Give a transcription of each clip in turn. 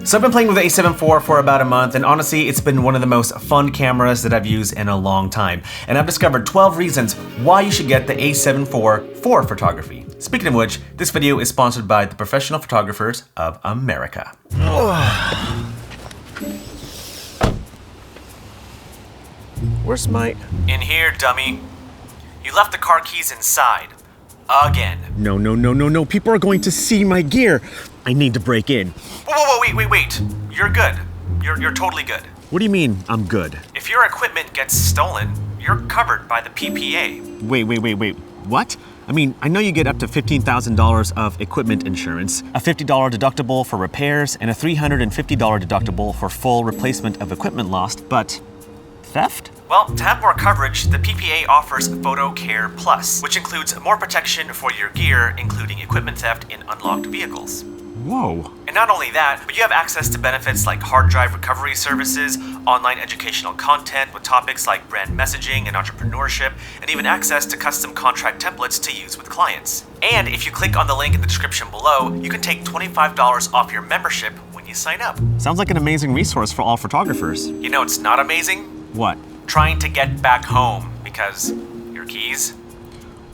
So I've been playing with the A7 IV for about a month, and honestly, it's been one of the most fun cameras that I've used in a long time. And I've discovered 12 reasons why you should get the A7 IV for photography. Speaking of which, this video is sponsored by the Professional Photographers of America. Where's my... In here, dummy. You left the car keys inside. Again. No. People are going to see my gear. I need to break in. Whoa, wait. You're good. You're totally good. What do you mean, I'm good? If your equipment gets stolen, you're covered by the PPA. Wait. What? I mean, I know you get up to $15,000 of equipment insurance, a $50 deductible for repairs, and a $350 deductible for full replacement of equipment lost, but theft? Well, to have more coverage, the PPA offers Photo Care Plus, which includes more protection for your gear, including equipment theft in unlocked vehicles. Whoa. And not only that, but you have access to benefits like hard drive recovery services, online educational content with topics like brand messaging and entrepreneurship, and even access to custom contract templates to use with clients. And if you click on the link in the description below, you can take $25 off your membership when you sign up. Sounds like an amazing resource for all photographers. You know it's not amazing? What? Trying to get back home because your keys.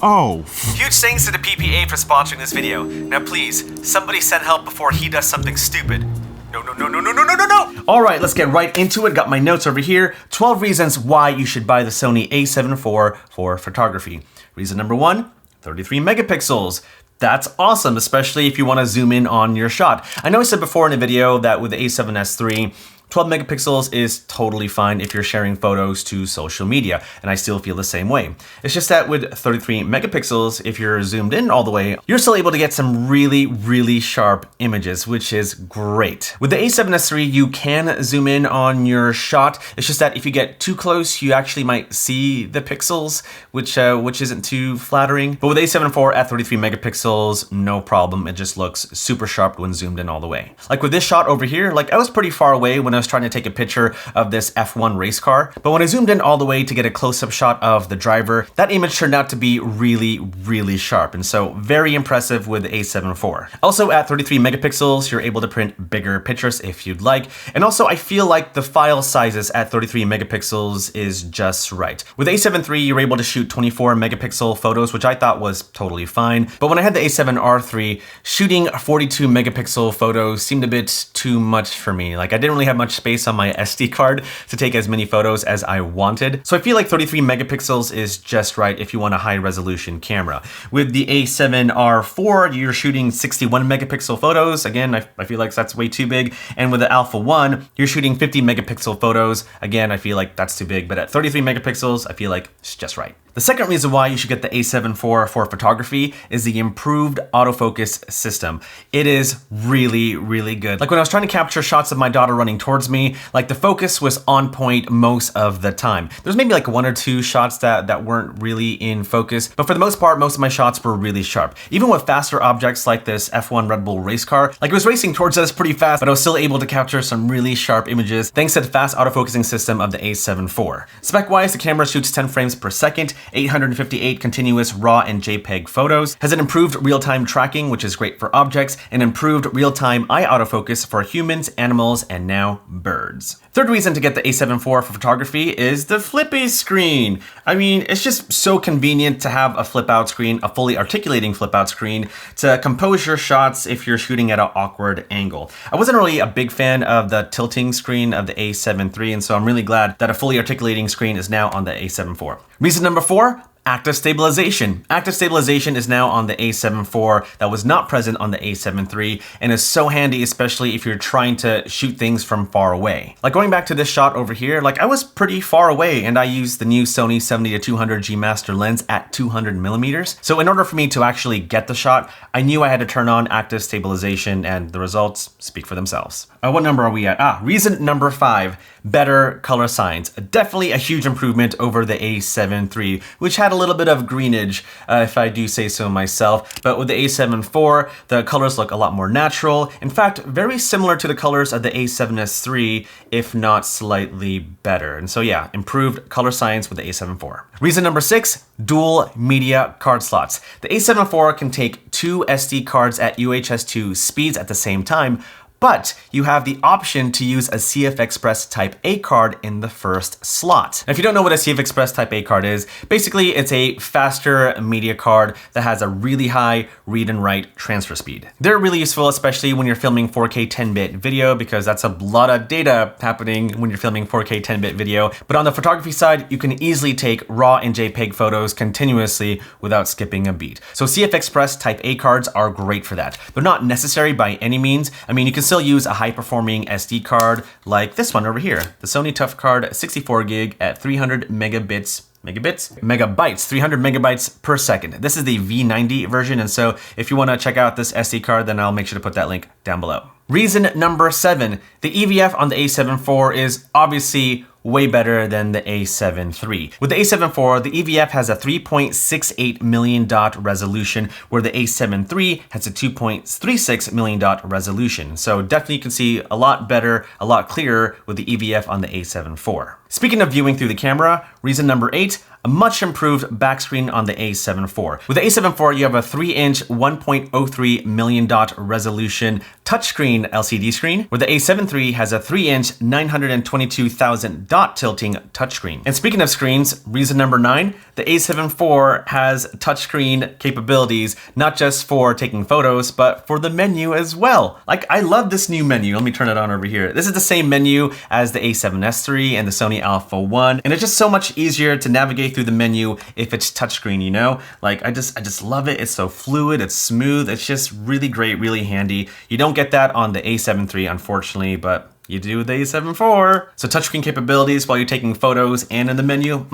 Oh. Huge thanks to the PPA for sponsoring this video. Now please, somebody send help before he does something stupid. No. All right, let's get right into it. Got my notes over here. 12 reasons why you should buy the Sony A7 IV for photography. Reason number 1, 33 megapixels. That's awesome, especially if you want to zoom in on your shot. I know I said before in a video that with the A7S III, 12 megapixels is totally fine if you're sharing photos to social media, and I still feel the same way. It's just that with 33 megapixels, if you're zoomed in all the way, you're still able to get some really sharp images, which is great. With the A7S III, you can zoom in on your shot. It's just that if you get too close, you actually might see the pixels, which isn't too flattering. But with A7 IV at 33 megapixels, no problem. It just looks super sharp when zoomed in all the way. Like with this shot over here, like I was pretty far away when I was trying to take a picture of this F1 race car, but when I zoomed in all the way to get a close-up shot of the driver, that image turned out to be really sharp, and so very impressive with the A7 IV. Also at 33 megapixels, you're able to print bigger pictures if you'd like, and also I feel like the file sizes at 33 megapixels is just right. With A7 III, you're able to shoot 24 megapixel photos, which I thought was totally fine, but when I had the A7R III, shooting 42 megapixel photos seemed a bit too much for me. Like I didn't really have much space on my SD card to take as many photos as I wanted. So I feel like 33 megapixels is just right if you want a high resolution camera. With the A7R IV, you're shooting 61 megapixel photos. Again, I feel like that's way too big. And with the Alpha 1, you're shooting 50 megapixel photos. Again, I feel like that's too big, but at 33 megapixels, I feel like it's just right. The second reason why you should get the A7 IV for photography is the improved autofocus system. It is really good. Like when I was trying to capture shots of my daughter running towards me, like the focus was on point most of the time. There's maybe like 1 or 2 shots that weren't really in focus, but for the most part, most of my shots were really sharp. Even with faster objects like this F1 Red Bull race car, like it was racing towards us pretty fast, but I was still able to capture some really sharp images thanks to the fast autofocusing system of the A7 IV. Spec-wise, the camera shoots 10 frames per second, 858 continuous RAW and JPEG photos, has an improved real-time tracking, which is great for objects, and improved real-time eye autofocus for humans, animals, and now birds. Third reason to get the A7 IV for photography is the flippy screen. I mean, it's just so convenient to have a flip out screen, a fully articulating flip out screen, to compose your shots if you're shooting at an awkward angle. I wasn't really a big fan of the tilting screen of the A7 III, and so I'm really glad that a fully articulating screen is now on the A7 IV. Reason number 4, active stabilization. Active stabilization is now on the A7 IV that was not present on the A7 III, and is so handy, especially if you're trying to shoot things from far away. Like going back to this shot over here, like I was pretty far away and I used the new Sony 70-200 G Master lens at 200 millimeters. So in order for me to actually get the shot, I knew I had to turn on active stabilization, and the results speak for themselves. What number are we at? Reason number 5, better color science. Definitely a huge improvement over the A7 III, which had a little bit of greenage, if I do say so myself. But with the A7 IV, the colors look a lot more natural. In fact, very similar to the colors of the A7S III, if not slightly better. And so yeah, improved color science with the A7 IV. Reason number 6, dual media card slots. The A7 IV can take 2 SD cards at UHS-2 speeds at the same time, but you have the option to use a CF Express Type A card in the first slot. Now, if you don't know what a CF Express Type A card is, basically it's a faster media card that has a really high read and write transfer speed. They're really useful, especially when you're filming 4K 10-bit video, because that's a lot of data happening when you're filming 4K 10-bit video. But on the photography side, you can easily take RAW and JPEG photos continuously without skipping a beat. So CF Express Type A cards are great for that. They're not necessary by any means. I mean, you can still use a high-performing SD card like this one over here, the Sony Tough Card 64 gig at 300 megabytes, 300 megabytes per second. This is the V90 version, and so if you want to check out this SD card, then I'll make sure to put that link down below. Reason number 7, the EVF on the A7IV is obviously way better than the A7III. With the A7IV, the EVF has a 3.68 million dot resolution, where the A7 III has a 2.36 million dot resolution. So definitely you can see a lot better, a lot clearer with the EVF on the A7IV. Speaking of viewing through the camera, reason number 8, a much improved back screen on the A7IV. With the A7IV, you have a 3-inch 1.03 million dot resolution touchscreen LCD screen, where the A7 III has a 3-inch 922,000 dot tilting touchscreen. And speaking of screens, reason number 9, the A7IV has touchscreen capabilities, not just for taking photos, but for the menu as well. Like, I love this new menu. Let me turn it on over here. This is the same menu as the A7S III and the Sony A7IV, and it's just so much easier to navigate through the menu if it's touchscreen, you know? Like, I just love it. It's so fluid, it's smooth, it's just really great, really handy. You don't get that on the A7 III, unfortunately, but you do with the A7IV. So touchscreen capabilities while you're taking photos and in the menu,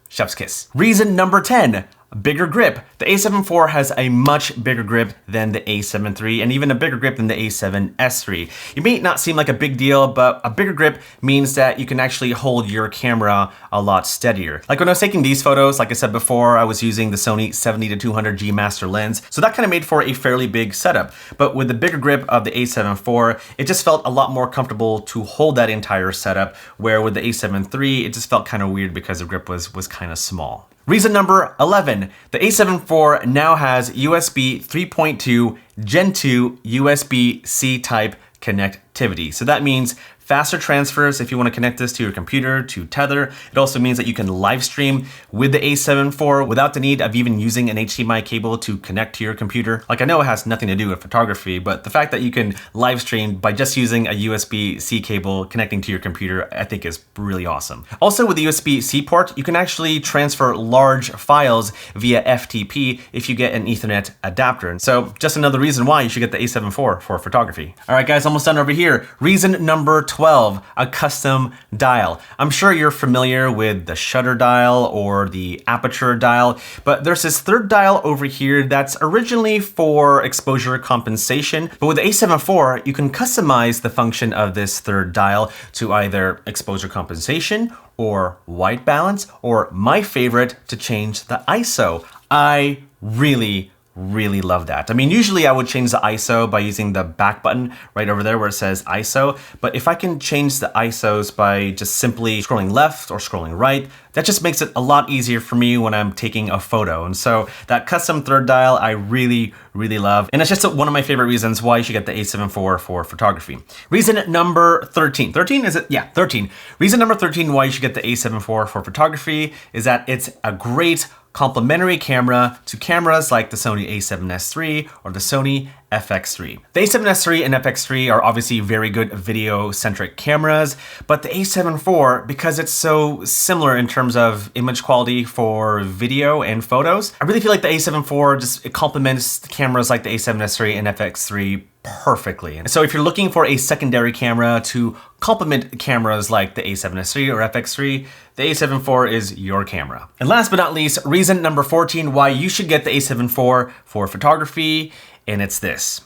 chef's kiss. Reason number 10, bigger grip. The A7IV has a much bigger grip than the A7 III, and even a bigger grip than the A7S III. It may not seem like a big deal, but a bigger grip means that you can actually hold your camera a lot steadier. Like when I was taking these photos, like I said before, I was using the Sony 70-200G master lens, so that kind of made for a fairly big setup. But with the bigger grip of the A7IV, it just felt a lot more comfortable to hold that entire setup, where with the A7 III, it just felt kind of weird because the grip was kind of small. Reason number 11, the A7IV now has USB 3.2 Gen 2 USB-C type connectivity. So that means faster transfers if you want to connect this to your computer, to Tether. It also means that you can live stream with the A7IV without the need of even using an HDMI cable to connect to your computer. Like, I know it has nothing to do with photography, but the fact that you can live stream by just using a USB-C cable connecting to your computer, I think is really awesome. Also, with the USB-C port, you can actually transfer large files via FTP if you get an Ethernet adapter. So just another reason why you should get the A7IV for photography. All right, guys, almost done over here. Reason number 12, a custom dial. I'm sure you're familiar with the shutter dial or the aperture dial, but there's this third dial over here that's originally for exposure compensation. But with the A7IV, you can customize the function of this third dial to either exposure compensation or white balance, or my favorite, to change the ISO. I really love that. I mean, usually I would change the ISO by using the back button right over there where it says ISO, but if I can change the ISOs by just simply scrolling left or scrolling right, that just makes it a lot easier for me when I'm taking a photo. And so that custom third dial, I really love. And it's just one of my favorite reasons why you should get the A7IV for photography. Reason number 13. 13, is it? Yeah, 13. Reason number 13 why you should get the A7IV for photography is that it's a great complementary camera to cameras like the Sony A7S III or the Sony FX3. The A7S III and FX3 are obviously very good video-centric cameras, but the A7IV, because it's so similar in terms of image quality for video and photos, I really feel like the A7IV it complements cameras like the A7S III and FX3 perfectly. And so if you're looking for a secondary camera to complement cameras like the A7S III or FX3, the A7IV is your camera. And last but not least, reason number 14 why you should get the A7IV for photography, and it's this: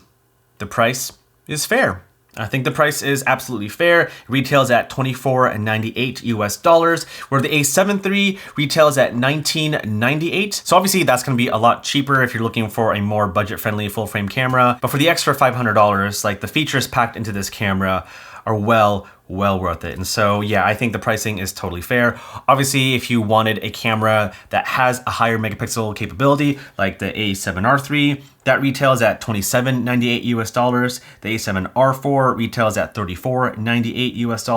the price is fair. I think the price is absolutely fair. It retails at $24.98 US, where the A7 III retails at $19.98. So obviously that's gonna be a lot cheaper if you're looking for a more budget-friendly full-frame camera. But for the extra $500, like, the features packed into this camera are well well worth it. And so, yeah, I think the pricing is totally fair. Obviously, if you wanted a camera that has a higher megapixel capability, like the A7R III, that retails at $27.98 US. The A7R4 retails at $34.98 US,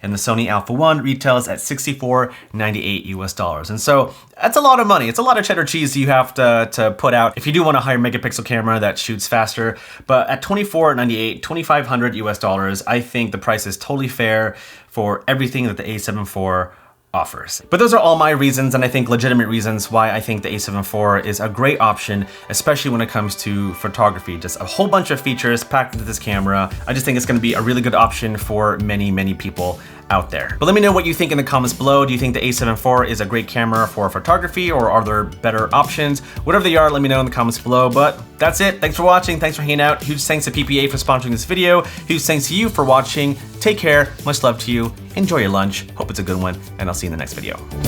and the Sony A7IV retails at $64.98 US. And so that's a lot of money. It's a lot of cheddar cheese you have to put out if you do want a higher megapixel camera that shoots faster. But at $24.98, $2,500 US, I think the price is totally fair for everything that the A7IV offers. But those are all my reasons, and I think legitimate reasons why I think the A7IV is a great option, especially when it comes to photography. Just a whole bunch of features packed into this camera. I just think it's going to be a really good option for many, many people out there. But let me know what you think in the comments below. Do you think the A7IV is a great camera for photography, or are there better options? Whatever they are, let me know in the comments below. But that's it. Thanks for watching. Thanks for hanging out. Huge thanks to PPA for sponsoring this video. Huge thanks to you for watching. Take care. Much love to you. Enjoy your lunch. Hope it's a good one, and I'll see you in the next video.